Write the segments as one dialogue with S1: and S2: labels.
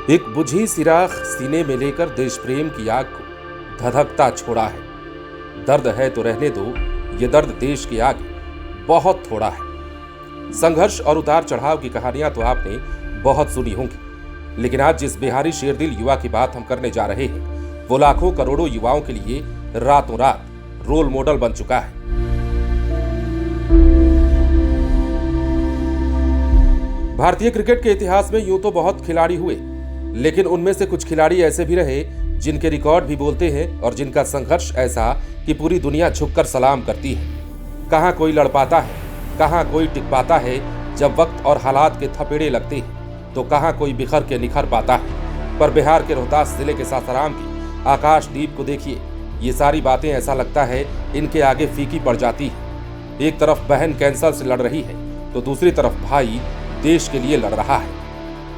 S1: एक बुझी सिराख सीने में लेकर देश प्रेम की आग को धधकता छोड़ा है। दर्द है तो रहने दो, ये दर्द देश के आगे बहुत थोड़ा है। संघर्ष और उतार चढ़ाव की कहानियां तो आपने बहुत सुनी होंगी, लेकिन आज जिस बिहारी शेरदिल युवा की बात हम करने जा रहे हैं, वो लाखों करोड़ों युवाओं के लिए रातों रात रोल मॉडल बन चुका है। भारतीय क्रिकेट के इतिहास में यूं तो बहुत खिलाड़ी हुए, लेकिन उनमें से कुछ खिलाड़ी ऐसे भी रहे जिनके रिकॉर्ड भी बोलते हैं और जिनका संघर्ष ऐसा कि पूरी दुनिया झुककर सलाम करती है। कहां कोई लड़ पाता है, कहां कोई टिक पाता है जब वक्त और हालात के थपेड़े लगते हैं, तो कहां कोई बिखर के निखर पाता है। पर बिहार के रोहतास जिले के सासाराम की आकाशदीप को देखिए, ये सारी बातें ऐसा लगता है इनके आगे फीकी पड़ जाती है। एक तरफ बहन कैंसर से लड़ रही है तो दूसरी तरफ भाई देश के लिए लड़ रहा है।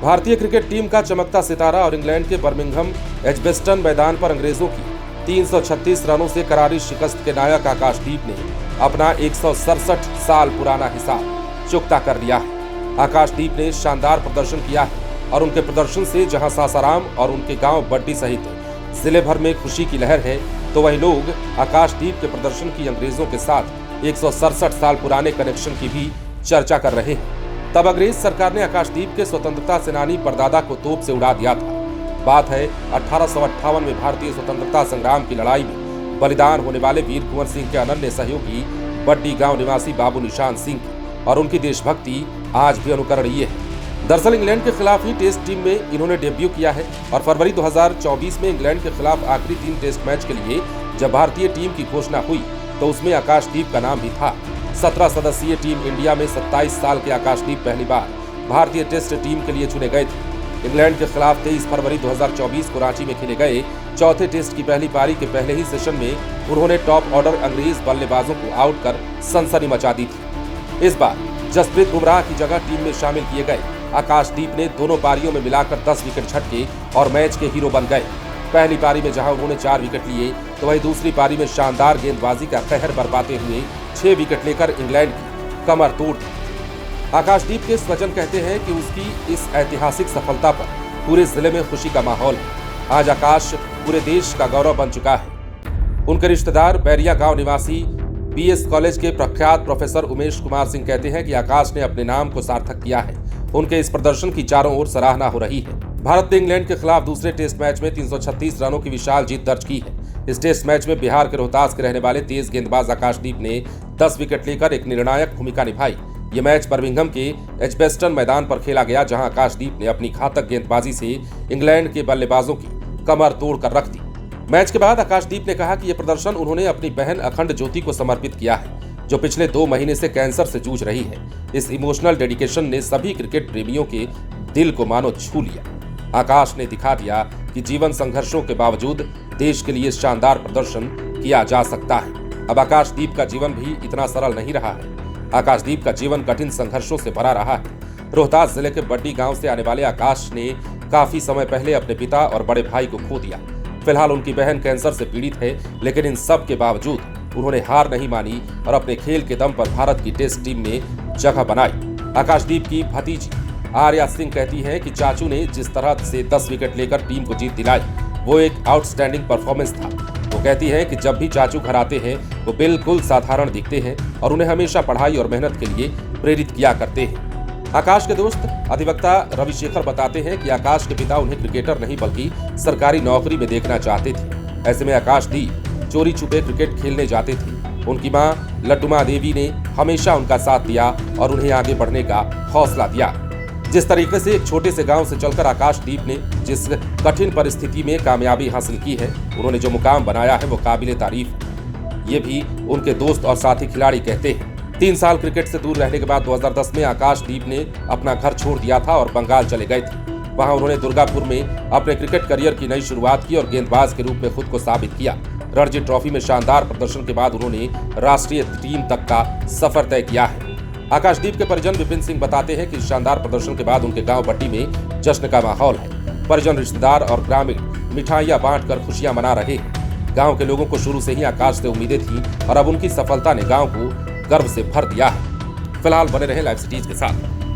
S1: भारतीय क्रिकेट टीम का चमकता सितारा और इंग्लैंड के बर्मिंघम एजबेस्टन मैदान पर अंग्रेजों की 336 रनों से करारी शिकस्त के नायक आकाशदीप ने अपना 167 साल पुराना हिसाब चुकता कर लिया है। आकाशदीप ने शानदार प्रदर्शन किया है और उनके प्रदर्शन से जहां सासाराम और उनके गांव बड्डी सहित जिले भर में खुशी की लहर है, तो वही लोग आकाशदीप के प्रदर्शन की अंग्रेजों के साथ 167 साल पुराने कनेक्शन की भी चर्चा कर रहे हैं। तब अंग्रेज सरकार ने आकाशदीप के स्वतंत्रता सेनानी परदादा को तोप से उड़ा दिया था। बात है 1858 में भारतीय स्वतंत्रता संग्राम की लड़ाई में बलिदान होने वाले वीर कुंवर सिंह के अनन्य सहयोगी बड्डी गांव निवासी बाबू निशान सिंह की, और उनकी देशभक्ति आज भी अनुकरणीय है। दरअसल इंग्लैंड के खिलाफ ही टेस्ट टीम में इन्होंने डेब्यू किया है और फरवरी 2024 में इंग्लैंड के खिलाफ आखिरी 3 टेस्ट मैच के लिए जब भारतीय टीम की घोषणा हुई तो उसमें आकाशदीप का नाम भी था। 17 सदस्यीय टीम इंडिया में 27 साल के आकाशदीप पहली बार भारतीय टेस्ट टीम के लिए चुने गए थे। इंग्लैंड के खिलाफ 23 फरवरी 2024 को रांची में खेले गए चौथे टेस्ट की पहली पारी के पहले ही सेशन में उन्होंने टॉप ऑर्डर अंग्रेज बल्लेबाजों को आउट कर सनसनी मचा दी थी। इस बार जसप्रीत बुमराह की जगह टीम में शामिल किए गए आकाशदीप ने दोनों पारियों में मिलाकर 10 विकेट झटके और मैच के हीरो बन गए। पहली पारी में जहां उन्होंने 4 विकेट लिए, तो वहीं दूसरी पारी में शानदार गेंदबाजी का कहर बरपाते हुए 6 विकेट लेकर इंग्लैंड की कमर तोड़ दी। आकाशदीप के स्वजन कहते हैं कि उसकी इस ऐतिहासिक सफलता पर पूरे जिले में खुशी का माहौल है। आज आकाश पूरे देश का गौरव बन चुका है। उनके रिश्तेदार बैरिया गांव निवासी बीएस कॉलेज के प्रख्यात प्रोफेसर उमेश कुमार सिंह कहते हैं कि आकाश ने अपने नाम को सार्थक किया है। उनके इस प्रदर्शन की चारों ओर सराहना हो रही है। भारत ने इंग्लैंड के खिलाफ दूसरे टेस्ट मैच में 336 रनों की विशाल जीत दर्ज की है। इस टेस्ट मैच में बिहार के रोहतास के रहने वाले तेज गेंदबाज आकाशदीप ने 10 विकेट लेकर एक निर्णायक भूमिका निभाई। ये मैच बर्मिंघम के एजबेस्टन मैदान पर खेला गया, जहां आकाशदीप ने अपनी घातक गेंदबाजी से इंग्लैंड के बल्लेबाजों की कमर तोड़ कर रख दी। मैच के बाद आकाशदीप ने कहा कि यह प्रदर्शन उन्होंने अपनी बहन अखंड ज्योति को समर्पित किया है, जो पिछले 2 महीने से कैंसर से जूझ रही है। इस इमोशनल डेडिकेशन ने सभी क्रिकेट प्रेमियों के दिल को मानो छू लिया। आकाश ने दिखा दिया कि जीवन संघर्षों के बावजूद देश के लिए शानदार प्रदर्शन किया जा सकता है। अब आकाशदीप का जीवन भी इतना सरल नहीं रहा है। आकाशदीप का जीवन कठिन संघर्षों से भरा रहा है। रोहतास जिले के बड्डी गांव से आने वाले आकाश ने काफी समय पहले अपने पिता और बड़े भाई को खो दिया। फिलहाल उनकी बहन कैंसर से पीड़ित है, लेकिन इन सब के बावजूद उन्होंने हार नहीं मानी और अपने खेल के दम पर भारत की टेस्ट टीम में जगह बनाई। आकाशदीप की भतीजी आर्या सिंह कहती है कि चाचू ने जिस तरह से 10 विकेट लेकर टीम को जीत दिलाई, वो एक आउटस्टैंडिंग परफॉर्मेंस था। वो कहती है कि जब भी चाचू घर आते हैं वो बिल्कुल साधारण दिखते हैं और उन्हें हमेशा पढ़ाई और मेहनत के लिए प्रेरित किया करते हैं। आकाश के दोस्त अधिवक्ता रविशेखर बताते हैं कि आकाश के पिता उन्हें क्रिकेटर नहीं बल्कि सरकारी नौकरी में देखना चाहते थे। ऐसे में आकाशदीप चोरी छुपे क्रिकेट खेलने जाते थे। उनकी मां लड्डुमा देवी ने हमेशा उनका साथ दिया और उन्हें आगे बढ़ने का हौसला दिया। जिस तरीके से एक छोटे से गांव से चलकर आकाशदीप ने जिस कठिन परिस्थिति में कामयाबी हासिल की है, उन्होंने जो मुकाम बनाया है वो काबिले तारीफ है। ये भी उनके दोस्त और साथी खिलाड़ी कहते हैं। 3 साल क्रिकेट से दूर रहने के बाद 2010 में आकाशदीप ने अपना घर छोड़ दिया था और बंगाल चले गए थे। वहां उन्होंने दुर्गापुर में अपने क्रिकेट करियर की नई शुरुआत की और गेंदबाज के रूप में खुद को साबित किया। रणजी ट्रॉफी में शानदार प्रदर्शन के बाद उन्होंने राष्ट्रीय टीम तक का सफर तय किया है। आकाशदीप के परिजन विपिन सिंह बताते हैं कि शानदार प्रदर्शन के बाद उनके गांव बड्डी में जश्न का माहौल है। परिजन, रिश्तेदार और ग्रामीण मिठाइयां बांटकर खुशियां मना रहे हैं। गांव के लोगों को शुरू से ही आकाश से उम्मीदें थी और अब उनकी सफलता ने गांव को गर्व से भर दिया है। फिलहाल बने रहे लाइव सिटीज के साथ।